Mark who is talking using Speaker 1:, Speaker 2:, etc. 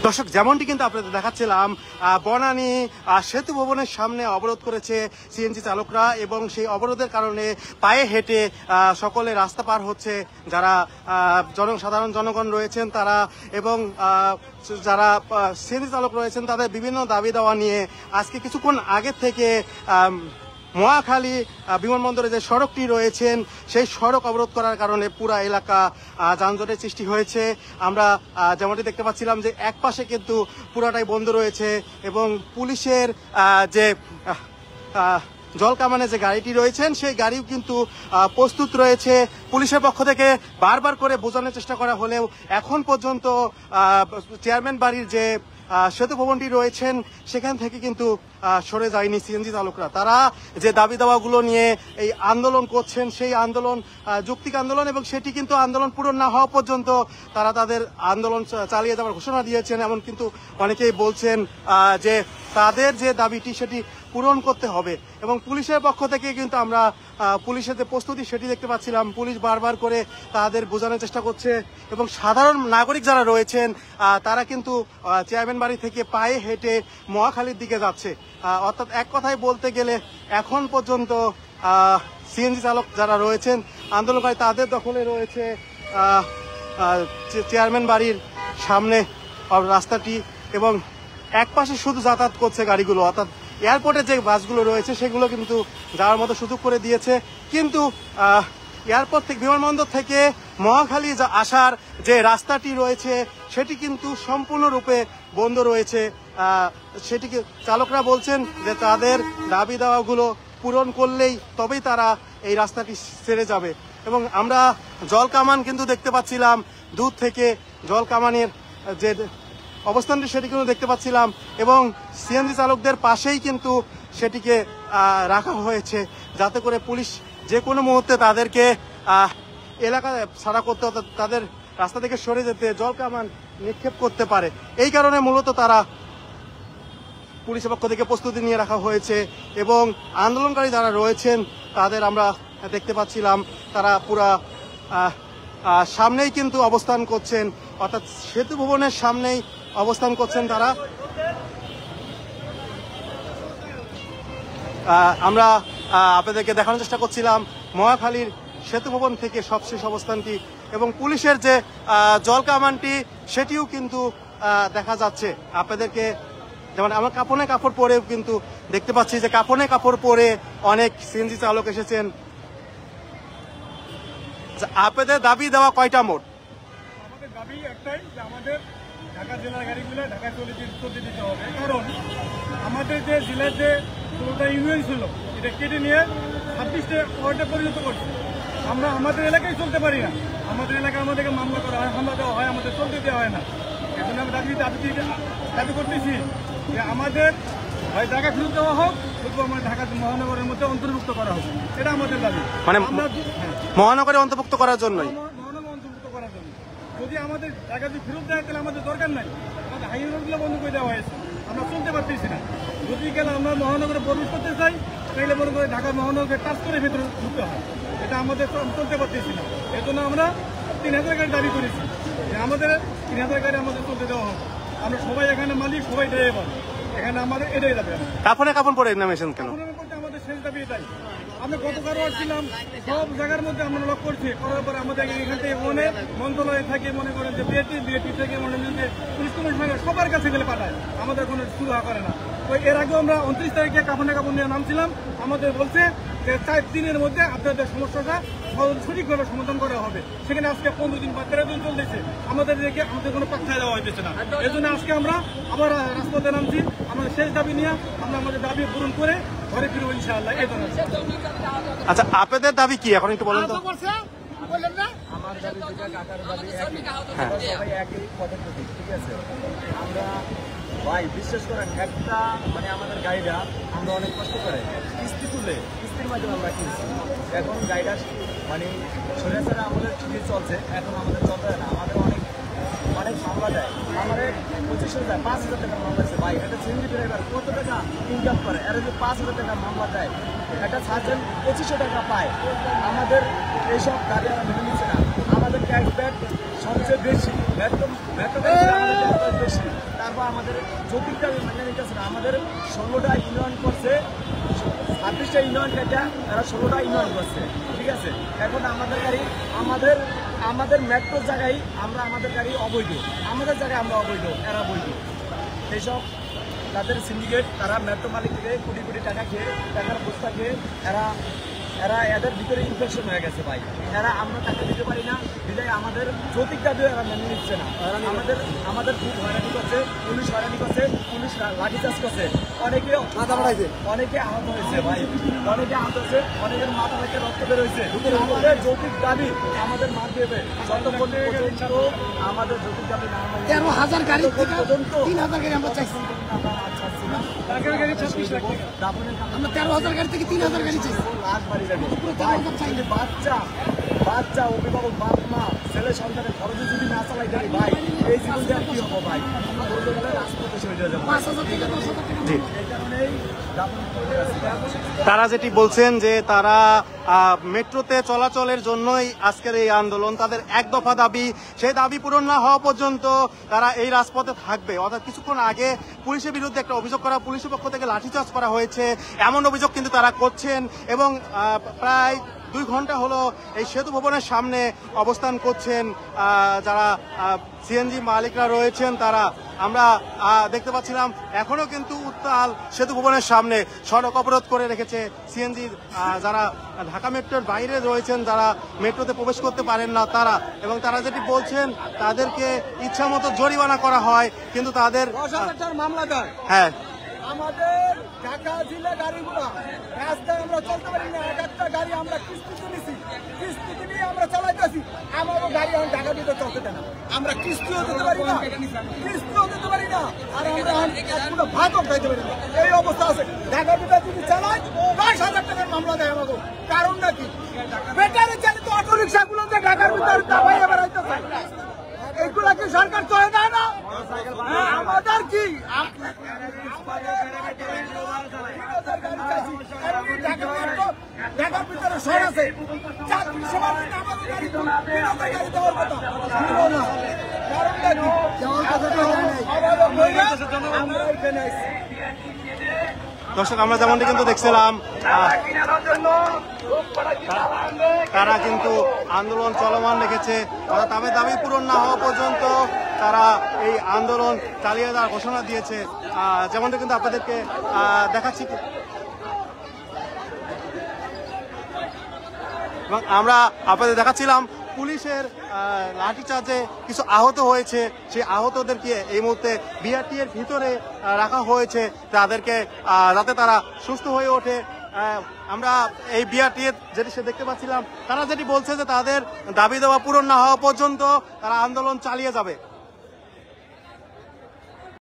Speaker 1: দর্শক, যেমনটি কিন্তু আপনাদের দেখাচ্ছিলাম, বনানী সেতু ভবনের সামনে অবরোধ করেছে সিএনজি চালকরা এবং সেই অবরোধের কারণে পায়ে হেঁটে সকলে রাস্তা পার হচ্ছে যারা সাধারণ জনগণ রয়েছেন তারা, এবং যারা সিএনজি চালক রয়েছেন তাদের বিভিন্ন দাবি দেওয়া নিয়ে আজকে কিছুক্ষণ আগে থেকে মহাখালী বিমানবন্দরে যে সড়কটি রয়েছেন সেই সড়ক অবরোধ করার কারণে পুরা এলাকা যানজটের সৃষ্টি হয়েছে। আমরা যেমনটি দেখতে পাচ্ছিলাম যে এক পাশে কিন্তু পুরাটাই বন্ধ রয়েছে এবং পুলিশের যে জলকামানে যে গাড়িটি রয়েছেন সেই গাড়িও কিন্তু প্রস্তুত রয়েছে। পুলিশের পক্ষ থেকে বারবার করে বোঝানোর চেষ্টা করা হলেও এখন পর্যন্ত চেয়ারম্যান বাড়ির যে সেতু ভবনটি রয়েছেন সেখান থেকে কিন্তু সরে যায়নি সিএনজি চালকরা। তারা যে দাবি দাওয়াগুলো নিয়ে এই আন্দোলন করছেন সেই আন্দোলন যৌক্তিক আন্দোলন, এবং সেটি কিন্তু আন্দোলন পূরণ না হওয়া পর্যন্ত তারা তাদের আন্দোলন চালিয়ে যাওয়ার ঘোষণা দিয়েছেন। এমন কিন্তু অনেকেই বলছেন যে তাদের যে দাবিটি সেটি পূরণ করতে হবে, এবং পুলিশের পক্ষ থেকে কিন্তু আমরা পুলিশের যে প্রস্তুতি সেটি দেখতে পাচ্ছিলাম। পুলিশ বারবার করে তাদের বোঝানোর চেষ্টা করছে এবং সাধারণ নাগরিক যারা রয়েছেন তারা কিন্তু চেয়ারম্যান বাড়ি থেকে পায়ে হেঁটে মহাখালীর দিকে যাচ্ছে। অর্থাৎ এক কথায় বলতে গেলে এখন পর্যন্ত সিএনজি চালক যারা রয়েছেন আন্দোলনকারী তাদের দখলে রয়েছে চেয়ারম্যান বাড়ির সামনে রাস্তাটি, এবং এক পাশে শুধু যাতায়াত করছে গাড়িগুলো, অর্থাৎ এয়ারপোর্টে যে বাসগুলো রয়েছে সেগুলো কিন্তু যাওয়ার মতো সুযোগ করে দিয়েছে। কিন্তু এয়ারপোর্ট থেকে বিমানবন্দর থেকে মহাখালী আসার যে রাস্তাটি রয়েছে সেটি কিন্তু সম্পূর্ণরূপে বন্ধ রয়েছে। সেটিকে চালকরা বলছেন যে তাদের দাবি দাওয়াগুলো পূরণ করলেই তবেই তারা এই রাস্তাটি ছেড়ে যাবে। এবং আমরা জলকামান কিন্তু দেখতে পাচ্ছিলাম দূর থেকে, জলকামানের যে অবস্থানটি সেটি কিন্তু দেখতে পাচ্ছিলাম, এবং সিএনজি চালকদের পাশেই কিন্তু সেটিকে রাখা হয়েছে যাতে করে পুলিশ যে কোনো মুহূর্তে তাদেরকে এলাকা ছাড়া করতে, তাদের রাস্তা থেকে সরে যেতে জলকামান নিক্ষেপ করতে পারে। এই কারণে মূলত তারা পুলিশের পক্ষ থেকে প্রস্তুতি নিয়ে রাখা হয়েছে, এবং আন্দোলনকারী যারা রয়েছেন তাদের আমরা দেখতে পাচ্ছিলাম তারা পুরা সামনেই কিন্তু অবস্থান করছেন, অর্থাৎ সেতু ভবনের সামনেই অবস্থান করছেন তারা। আমরা আপনাদেরকে দেখানোর চেষ্টা করছিলাম মহাখালীর সেতু ভবন থেকে সবশেষ অবস্থানটি, এবং পুলিশের যে জলকামানটি সেটিও কিন্তু দেখা যাচ্ছে আপনাদেরকে। যেমন আমরা কাপড়ে কাপড় পরেও কিন্তু দেখতে পাচ্ছি যে কাপড়ে কাপড় পরে অনেক সিএনজি চালক এসেছেন। আপনাদের দাবি দেওয়া কয়টা মোট?
Speaker 2: আমাদের দাবি একটাই যে আমাদের ঢাকা জেলার গাড়িগুলো ঢাকা চলতে দিতে হবে, কারণ আমাদের যে জেলার যে 16টা ইউনিয়ন ছিল এটা কেটে নিয়ে 26টা ওয়ার্ডে পরিণত করছে। আমরা আমাদের এলাকায় চলতে পারি না, আমাদের এলাকায় আমাদেরকে মামলা করা হয়, হামলা দেওয়া হয়, আমাদের চলতে দেওয়া হয় না। এখন আমি দাবি করতেছি যে আমাদের হয় ঢাকা ফেরত দেওয়া হোক, অথবা আমার ঢাকা মহানগরের মধ্যে অন্তর্ভুক্ত করা হোক, এটা আমাদের দাবি।
Speaker 1: মানে মহানগরে অন্তর্ভুক্ত করার জন্যই,
Speaker 2: মহানগর অন্তর্ভুক্ত করার জন্য। যদি আমাদের ঢাকা যদি ফেরত দেয় তাহলে আমাদের দরকার নাই, আমাদের হাইওয়েগুলো বন্ধ করে দেওয়া হয়েছে, আমরা চলতে পারতেছি না। যদি গেলে আমরা মহানগরে প্রবেশ করতে চাই তাহলে মনে করে ঢাকা মহানগরকে টাচ করে ভেতরে ঢুকতে হয়, এটা আমাদের চলতে পারতেছি না। এর জন্য আমরা 3000 গাড়ি দাবি করেছি যে আমাদের 3000 গাড়ি আমাদের চলতে দেওয়া হবে। আমরা সবাই এখানে মালিক, সবাই ড্রাইভার, এখানে আমাদের এটাই দাবি।
Speaker 1: কাপড়ে কাপড় পরে নামেছেন কেন?
Speaker 2: আমাদের শেষ দাবি এটাই। আমরা গতকালও আসছিলাম, সব জায়গার মধ্যে আমরা লক করছি, করার পরে আমাদের এখান থেকে অনেক মন্ত্রণালয়ে থাকে, মনে করেন যে বিএটি থেকে মনে করেন যে পুলিশ কমিশনার সবার কাছে গেলে পাঠায়, আমাদের কোনো সুরাহা করে না। তো এর আগেও আমরা 29 তারিখে কাপড়ে কাপড় নিয়ে নামছিলাম, আমাদের বলছে যে 4 দিনের মধ্যে আপনাদের সমস্যাটা সঠিকভাবে সমাধান করা হবে। সেখানে আজকে 15 দিন বা 13 দিন চলতেছে, আমাদের কোনো পাত্তা দেওয়া হইতেছে না। এই জন্য আজকে আমরা আবার রাজপথে নামছি, আমাদের শেষ দাবি নিয়ে আমরা আমাদের দাবি পূরণ করে ঘরে ফিরবো ইনশাআল্লাহ। এই জন্য
Speaker 1: আচ্ছা, আপনাদের দাবি কি এখন একটু বলুন তো?
Speaker 3: আমার দাবি যেটা, কাকার দাবি সবাই একই পদ্ধতি, ঠিক আছে? আমরা ভাই বিশ্বাস করেন একটা মানে আমাদের গাড়িটা আমরা অনেক কষ্ট করে কিস্তি তুলে কিস্তির মাধ্যমে আমরা কিনছি। এখন গাড়িটা মানে সরিয়াছাড়া আমাদের চুরি চলছে, এখন আমাদের চলতে হয় না, আমাদের অনেক মামলা দেয়, আমাদের 2500 যায়, 5000 টাকা মামলা আছে। ভাই একটা সিএনজি ড্রাইভার কত টাকা ইনকাম করে, এর যদি 5000 টাকা মামলা দেয়, একটা সার্জেন্ট 2500 টাকা পায়। আমাদের এইসব গাড়ি আমরা মেনে নিচ্ছে না, আমাদের ট্যাক্স ব্যাক সবচেয়ে বেশি, বেশি আমাদের যৌক্তিক দাবি মেনে নিতেছে না। আমাদের 16টা ইউনিয়ন করছে, 26টা ইউনিয়ন কেটে এরা 16টা ইউনিয়ন করছে, ঠিক আছে। এখন আমাদের মেট্রোর জায়গায় আমাদের গাড়ি অবৈধ, আমাদের জায়গায় আমরা অবৈধ, এরা বৈধ। এইসব তাদের সিন্ডিকেট, তারা মেট্রো মালিক থেকে কোটি কোটি টাকা খেয়ে, টাকার বস্তা খেয়ে এদের ভিতরে ইনফেকশন হয়ে গেছে ভাই। আমরা টাকা দিতে পারি না, বিধায় আমাদের যৌক্তিক দাবিও এরা মেনে নিচ্ছে না। আমাদের খুব হয়রানি করছে, পুলিশ হয়রানি করছে, পুলিশ লাঠিচার্জ করছে, অনেকে আহত হয়েছে ভাই, অনেকে আহত হয়েছে, অনেকের মাথা থেকে রক্ত বের হয়েছে। আমাদের যৌক্তিক দাবি আমাদের মার দেবে যতক্ষণ পর্যন্ত আমাদের যৌক্তিক দাবি না
Speaker 4: 13,000 গাড়ি পর্যন্ত 3,000 গাড়ি আমরা চাইছি। আমরা 13,000 গাড়ি থেকে 3,000 গাড়ি চাইছি।
Speaker 3: বাচ্চা অভিভাবক, বাপ মা, ছেলে সন্তানের খরচে যদি না চালাই গাড়ি ভাই, এই জীবনটা কি হবো ভাই? রাজপথে চলে যাবো।
Speaker 4: 5,000 থেকে 10,000 টাকা।
Speaker 3: এই কারণেই
Speaker 1: তারা যেটি বলছেন যে তারা মেট্রোতে চলাচলের জন্যই আজকের এই আন্দোলন, তাদের এক দফা দাবি, সেই দাবি পূরণ না হওয়া পর্যন্ত তারা এই রাজপথে থাকবে। অর্থাৎ কিছুক্ষণ আগে পুলিশের বিরুদ্ধে একটা অভিযোগ করা, পুলিশের পক্ষ থেকে লাঠিচার্জ করা হয়েছে, এমন অভিযোগ কিন্তু তারা করছেন এবং প্রায় 2 ঘন্টা হলো এই সেতু ভবনের সামনে অবস্থান করছেন যারা সিএনজি মালিকরা রয়েছেন তারা। আমরা দেখতে পাচ্ছিলাম এখনো কিন্তু উত্তাল সেতু ভবনের সামনে, সড়ক অবরোধ করে রেখেছে সিএনজি যারা ঢাকা মেট্রোর বাইরে রয়েছেন, যারা মেট্রোতে প্রবেশ করতে পারেন না তারা। এবং তারা যেটি বলছেন তাদেরকে ইচ্ছা মতো জরিমানা করা হয়, কিন্তু তাদের
Speaker 2: মামলা দেয়।
Speaker 1: হ্যাঁ,
Speaker 2: আমাদের ঢাকা জেলা গাড়িগুলো রাস্তায় আমরা চলতে পারি না। একটা গাড়ি আমরা কিস্তিতে নিছি, কিস্তিতে নিয়ে আমরা চালাইতেছি। আমারও গাড়ি এখন ঢাকা ভিতরে চলতে দেয় না, আমরা কিস্তিও দিতে পারি না, আর আমরা ভাতও খাইতে পারি না। এই অবস্থা আছে। ঢাকা ভিতরে যদি চালাই 10,000 টাকার মামলা দেয় আমাকে। কারণ নাকি ব্যাটারি চালিত অটো রিক্সা গুলোতে ঢাকার ভিতরে দাবাইয়া বেড়াইতে চাই, এইগুলা কি সরকার চলে দেয় না? আমাদের কি ঢাকার ভিতরে শহর আছে, চাকরি সবার আমাদের গাড়ি দেওয়ার কথা।
Speaker 1: দর্শক আমরা যেমনটি কিন্তু দেখছিলাম তারা কিন্তু আন্দোলন চলমান রেখেছে। তাদের দাবি পূরণ না হওয়া পর্যন্ত তারা এই আন্দোলন চালিয়ে দেওয়ার ঘোষণা দিয়েছে। যেমনটা কিন্তু আপনাদেরকে দেখাচ্ছি এবং আমরা আপনাদের দেখাচ্ছিলাম পুলিশের লাঠিচার্জে কিছু আহত হয়েছে, সেই আহতদেরকে এই মুহূর্তে বিআরটি এর ভিতরে রাখা হয়েছে তাদেরকে যাতে তারা সুস্থ হয়ে ওঠে। আমরা এই বিআরটি এর যেটি সে দেখতে পাচ্ছিলাম, তারা যেটি বলছে যে তাদের দাবি দেওয়া পূরণ না হওয়া পর্যন্ত তারা আন্দোলন চালিয়ে যাবে।